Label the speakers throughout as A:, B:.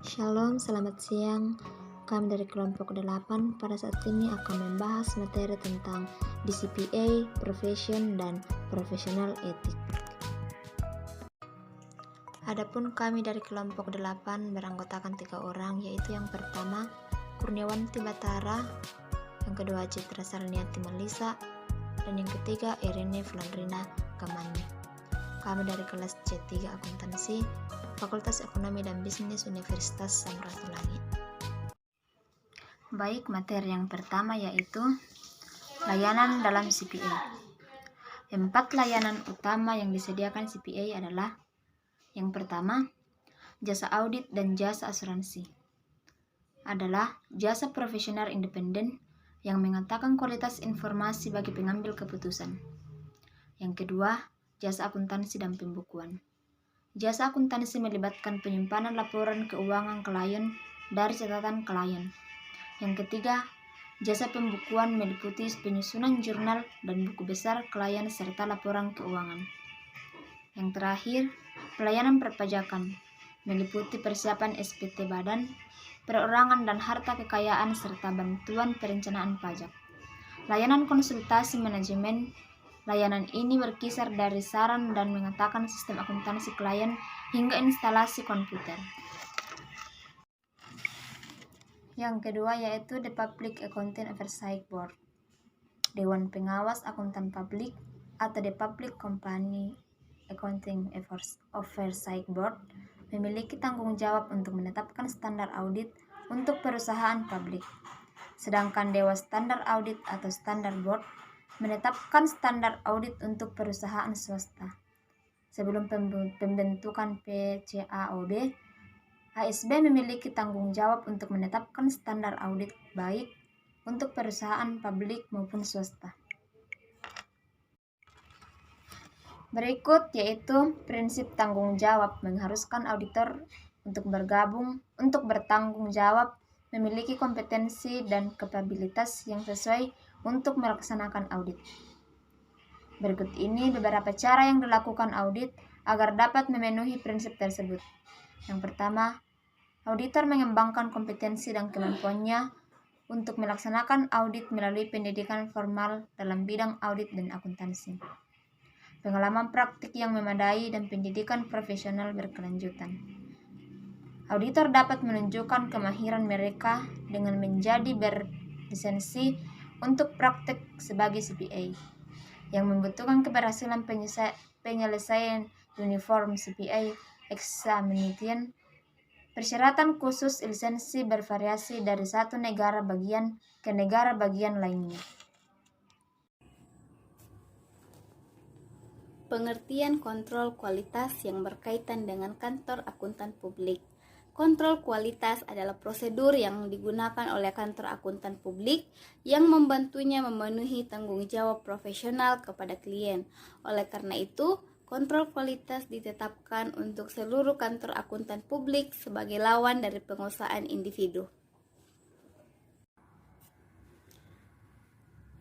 A: Shalom, selamat siang. Kami dari kelompok 8 pada saat ini akan membahas materi tentang DCPA, Profession, dan Professional Ethic. Adapun kami dari kelompok 8 beranggotakan 3 orang, yaitu yang pertama Kurniawanti Batara, yang kedua Citra Sarniati Malisa, dan yang ketiga Irene Flandrina Kamani. Kami dari kelas C3 Akuntansi, Fakultas Ekonomi dan Bisnis Universitas Samratulangi. Baik, materi yang pertama yaitu layanan dalam CPA. 4 layanan utama yang disediakan CPA adalah: yang pertama, jasa audit dan jasa asuransi. Adalah jasa profesional independen yang mengatakan kualitas informasi bagi pengambil keputusan. Yang kedua, jasa akuntansi dan pembukuan. Jasa akuntansi melibatkan penyimpanan laporan keuangan klien dari catatan klien. Yang ketiga, jasa pembukuan meliputi penyusunan jurnal dan buku besar klien serta laporan keuangan. Yang terakhir, pelayanan perpajakan meliputi persiapan SPT badan, perorangan dan harta kekayaan serta bantuan perencanaan pajak. Layanan konsultasi manajemen. Layanan ini berkisar dari saran dan mengatakan sistem akuntansi klien hingga instalasi komputer. Yang kedua yaitu The Public Accounting Oversight Board. Dewan Pengawas Akuntan Publik atau The Public Company Accounting Oversight Board memiliki tanggung jawab untuk menetapkan standar audit untuk perusahaan publik. Sedangkan Dewan Standar Audit atau Standard Board menetapkan standar audit untuk perusahaan swasta. Sebelum pembentukan PCAOB, ASB memiliki tanggung jawab untuk menetapkan standar audit baik untuk perusahaan publik maupun swasta. Berikut yaitu prinsip tanggung jawab mengharuskan auditor untuk bertanggung jawab, memiliki kompetensi dan kapabilitas yang sesuai untuk melaksanakan audit. Berikut ini beberapa cara yang dilakukan audit agar dapat memenuhi prinsip tersebut. Yang pertama, auditor mengembangkan kompetensi dan kemampuannya untuk melaksanakan audit melalui pendidikan formal dalam bidang audit dan akuntansi, pengalaman praktik yang memadai, dan pendidikan profesional berkelanjutan. Auditor dapat menunjukkan kemahiran mereka dengan menjadi berlisensi untuk praktik sebagai CPA, yang membutuhkan keberhasilan penyelesaian uniform CPA examination. Persyaratan khusus lisensi bervariasi dari satu negara bagian ke negara bagian lainnya.
B: Pengertian kontrol kualitas yang berkaitan dengan kantor akuntan publik. Kontrol kualitas adalah prosedur yang digunakan oleh kantor akuntan publik yang membantunya memenuhi tanggung jawab profesional kepada klien. Oleh karena itu, kontrol kualitas ditetapkan untuk seluruh kantor akuntan publik sebagai lawan dari pengusahaan individu.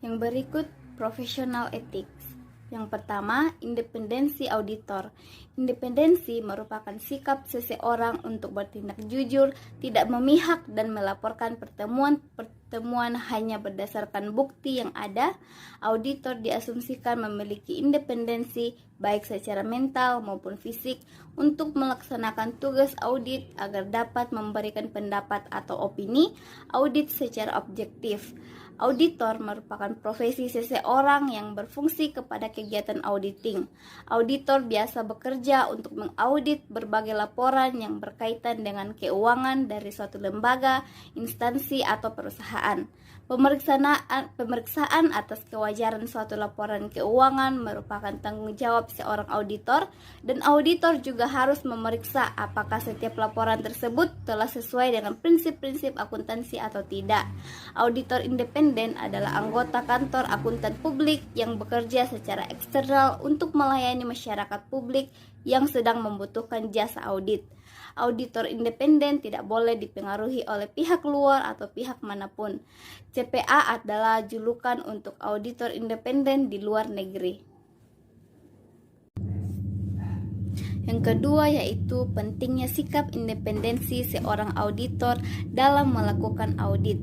B: Yang berikut, professional ethics. Yang pertama, independensi auditor. Independensi merupakan sikap seseorang untuk bertindak jujur, tidak memihak, dan melaporkan pertemuan hanya berdasarkan bukti yang ada. Auditor diasumsikan memiliki independensi baik secara mental maupun fisik untuk melaksanakan tugas audit agar dapat memberikan pendapat atau opini audit secara objektif. Auditor merupakan profesi seseorang yang berfungsi kepada kegiatan auditing. Auditor biasa bekerja untuk mengaudit berbagai laporan yang berkaitan dengan keuangan dari suatu lembaga, instansi, atau perusahaan. Pemeriksaan atas kewajaran suatu laporan keuangan merupakan tanggung jawab seorang auditor, dan auditor juga harus memeriksa apakah setiap laporan tersebut telah sesuai dengan prinsip-prinsip akuntansi atau tidak. Auditor independen adalah anggota kantor akuntan publik yang bekerja secara eksternal untuk melayani masyarakat publik yang sedang membutuhkan jasa audit. Auditor independen tidak boleh dipengaruhi oleh pihak luar atau pihak manapun. CPA adalah julukan untuk auditor independen di luar negeri. Yang kedua yaitu pentingnya sikap independensi seorang auditor dalam melakukan audit.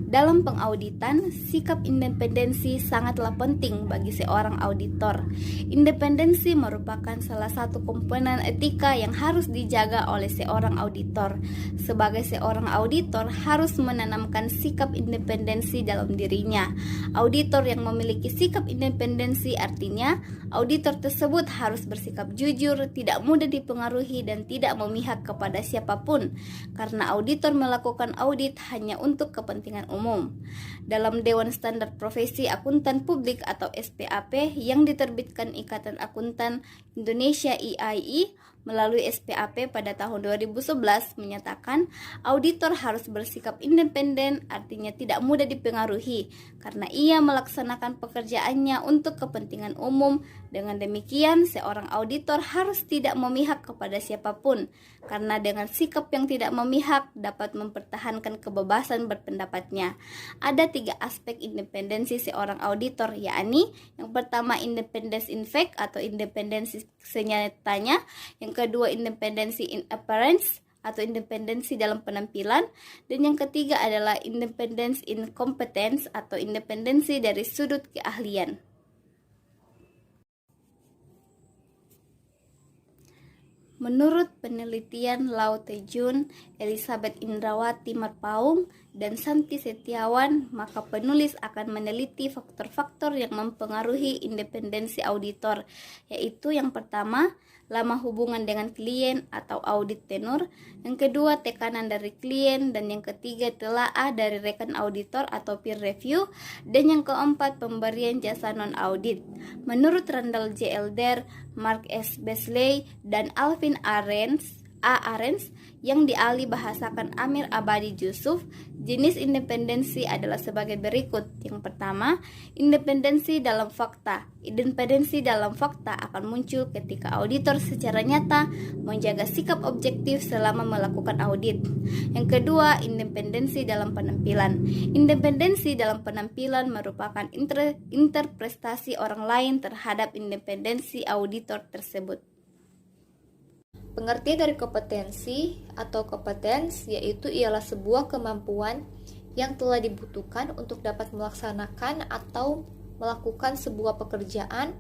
B: Dalam pengauditan, sikap independensi sangatlah penting bagi seorang auditor. Independensi merupakan salah satu komponen etika yang harus dijaga oleh seorang auditor. Sebagai seorang auditor harus menanamkan sikap independensi dalam dirinya. Auditor yang memiliki sikap independensi artinya auditor tersebut harus bersikap jujur, tidak mudah dipengaruhi dan tidak memihak kepada siapapun, karena auditor melakukan audit hanya untuk kepentingan umum. Dalam Dewan Standar Profesi Akuntan Publik atau SPAP yang diterbitkan Ikatan Akuntan Indonesia IAI melalui SPAP pada tahun 2011 menyatakan auditor harus bersikap independen, artinya tidak mudah dipengaruhi karena ia melaksanakan pekerjaannya untuk kepentingan umum. Dengan demikian, seorang auditor harus tidak memihak kepada siapapun karena dengan sikap yang tidak memihak dapat mempertahankan kebebasan berpendapatnya. Ada 3 aspek independensi seorang auditor, yakni yang pertama independensi in fact atau independensi senyatanya, yang kedua independensi in appearance atau independensi dalam penampilan, dan yang ketiga adalah independence in competence atau independensi dari sudut keahlian. Menurut penelitian Lau Tejun, Elizabeth Indrawati Marpaung, dan Santi Setiawan, maka penulis akan meneliti faktor-faktor yang mempengaruhi independensi auditor, yaitu yang pertama, lama hubungan dengan klien atau audit tenure, yang kedua tekanan dari klien, dan yang ketiga telaah dari rekan auditor atau peer review, dan yang keempat pemberian jasa non-audit. Menurut Randall J. Elder, Mark S. Beasley, dan Alvin Arens yang dialih bahasakan Amir Abadi Jusuf, jenis independensi adalah sebagai berikut. Yang pertama, independensi dalam fakta. Independensi dalam fakta akan muncul ketika auditor secara nyata menjaga sikap objektif selama melakukan audit. Yang kedua, independensi dalam penampilan. Independensi dalam penampilan merupakan interpretasi orang lain terhadap independensi auditor tersebut.
A: Pengertian dari kompetensi atau competence yaitu ialah sebuah kemampuan yang telah dibutuhkan untuk dapat melaksanakan atau melakukan sebuah pekerjaan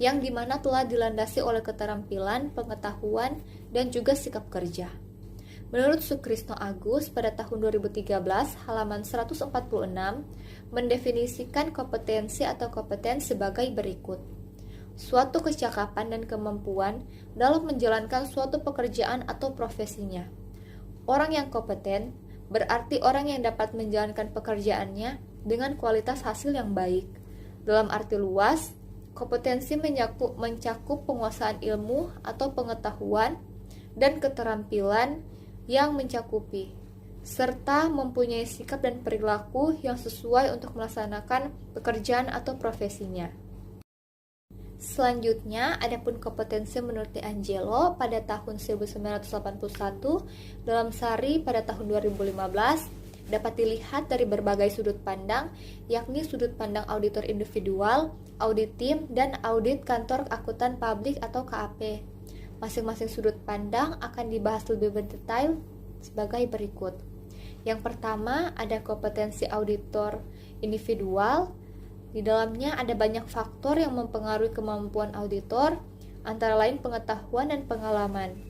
A: yang dimana telah dilandasi oleh keterampilan, pengetahuan, dan juga sikap kerja. Menurut Sukrisno Agus pada tahun 2013 halaman 146 mendefinisikan kompetensi atau competence sebagai berikut. Suatu kecakapan dan kemampuan dalam menjalankan suatu pekerjaan atau profesinya. Orang yang kompeten berarti orang yang dapat menjalankan pekerjaannya dengan kualitas hasil yang baik. Dalam arti luas, kompetensi mencakup penguasaan ilmu atau pengetahuan dan keterampilan yang mencakupi, serta mempunyai sikap dan perilaku yang sesuai untuk melaksanakan pekerjaan atau profesinya. Selanjutnya, adapun kompetensi menurut De Angelo pada tahun 1981 dalam Sari pada tahun 2015 dapat dilihat dari berbagai sudut pandang, yakni sudut pandang auditor individual, audit tim, dan audit kantor akuntan publik atau KAP. Masing-masing sudut pandang akan dibahas lebih detail sebagai berikut. Yang pertama, ada kompetensi auditor individual. Di dalamnya ada banyak faktor yang mempengaruhi kemampuan auditor, antara lain pengetahuan dan pengalaman.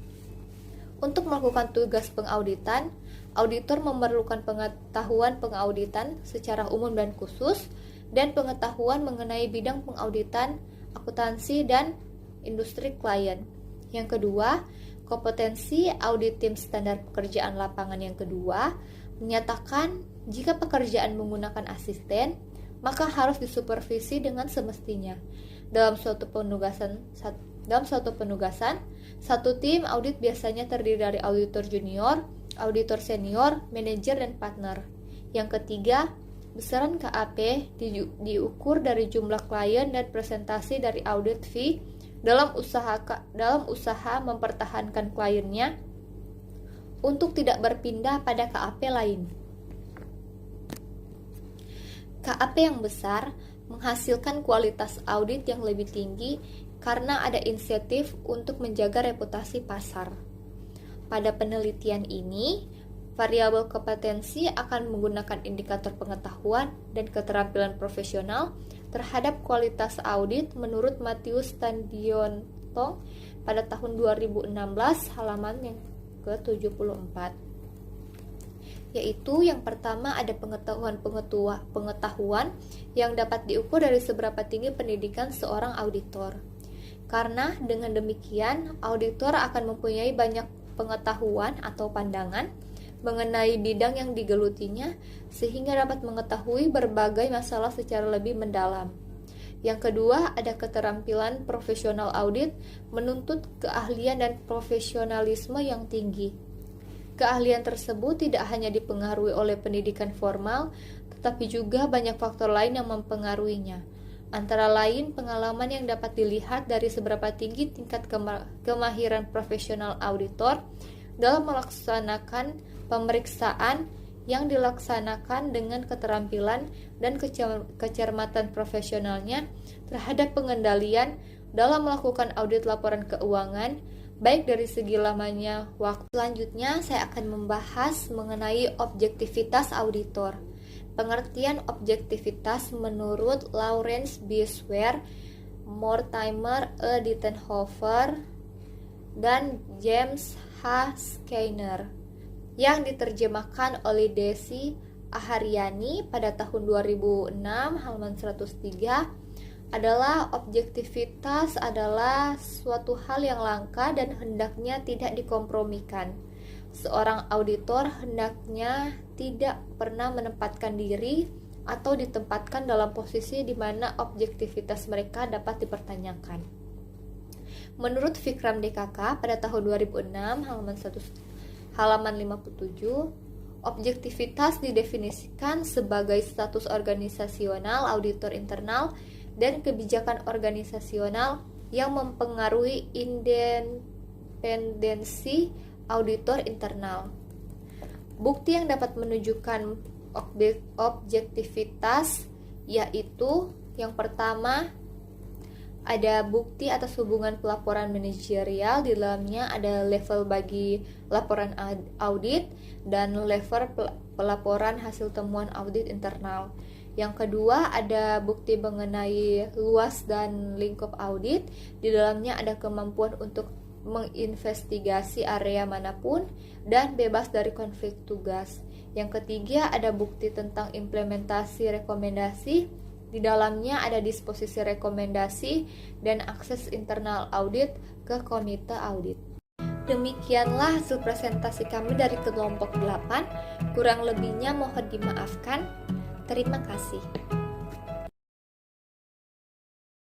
A: Untuk melakukan tugas pengauditan, auditor memerlukan pengetahuan pengauditan secara umum dan khusus, dan pengetahuan mengenai bidang pengauditan, akuntansi, dan industri klien. Yang kedua, kompetensi audit tim standar pekerjaan lapangan yang kedua menyatakan jika pekerjaan menggunakan asisten, maka harus disupervisi dengan semestinya. Dalam suatu penugasan, satu tim audit biasanya terdiri dari auditor junior, auditor senior, manajer, dan partner. Yang ketiga, besaran KAP diukur dari jumlah klien dan presentasi dari audit fee dalam usaha mempertahankan kliennya untuk tidak berpindah pada KAP lain. KAP yang besar menghasilkan kualitas audit yang lebih tinggi
C: karena ada insentif untuk menjaga reputasi pasar. Pada penelitian ini, variabel kompetensi akan menggunakan indikator pengetahuan dan keterampilan profesional terhadap kualitas audit menurut Matius Tandionto pada tahun 2016 halaman yang ke-74. Yaitu yang pertama ada pengetahuan yang dapat diukur dari seberapa tinggi pendidikan seorang auditor. Karena dengan demikian, auditor akan mempunyai banyak pengetahuan atau pandangan mengenai bidang yang digelutinya sehingga dapat mengetahui berbagai masalah secara lebih mendalam. Yang kedua, ada keterampilan profesional audit menuntut keahlian dan profesionalisme yang tinggi. Keahlian tersebut tidak hanya dipengaruhi oleh pendidikan formal, tetapi juga banyak faktor lain yang mempengaruhinya. Antara lain pengalaman yang dapat dilihat dari seberapa tinggi tingkat kemahiran profesional auditor dalam melaksanakan pemeriksaan yang dilaksanakan dengan keterampilan dan kecermatan profesionalnya terhadap pengendalian dalam melakukan audit laporan keuangan, baik dari segi lamanya waktu. Selanjutnya, saya akan membahas mengenai objektivitas auditor. Pengertian objektivitas menurut Lawrence B. Swer, Mortimer E. Dittenhofer, dan James H. Skinner, yang diterjemahkan oleh Desi Aharyani pada tahun 2006 halaman 103, adalah objektivitas adalah suatu hal yang langka dan hendaknya tidak dikompromikan. Seorang auditor hendaknya tidak pernah menempatkan diri atau ditempatkan dalam posisi di mana objektivitas mereka dapat dipertanyakan. Menurut Vikram DKK pada tahun 2006 halaman 57, objektivitas didefinisikan sebagai status organisasional auditor internal dan kebijakan organisasional yang mempengaruhi independensi auditor internal. Bukti yang dapat menunjukkan objektivitas yaitu yang pertama, ada bukti atas hubungan pelaporan manajerial, di dalamnya ada level bagi laporan audit dan level pelaporan hasil temuan audit internal. Yang kedua, ada bukti mengenai luas dan lingkup audit, di dalamnya ada kemampuan untuk menginvestigasi area manapun dan bebas dari konflik tugas. Yang ketiga, ada bukti tentang implementasi rekomendasi, di dalamnya ada disposisi rekomendasi dan akses internal audit ke komite audit. Demikianlah hasil presentasi kami dari kelompok 8, kurang lebihnya mohon dimaafkan. Terima kasih.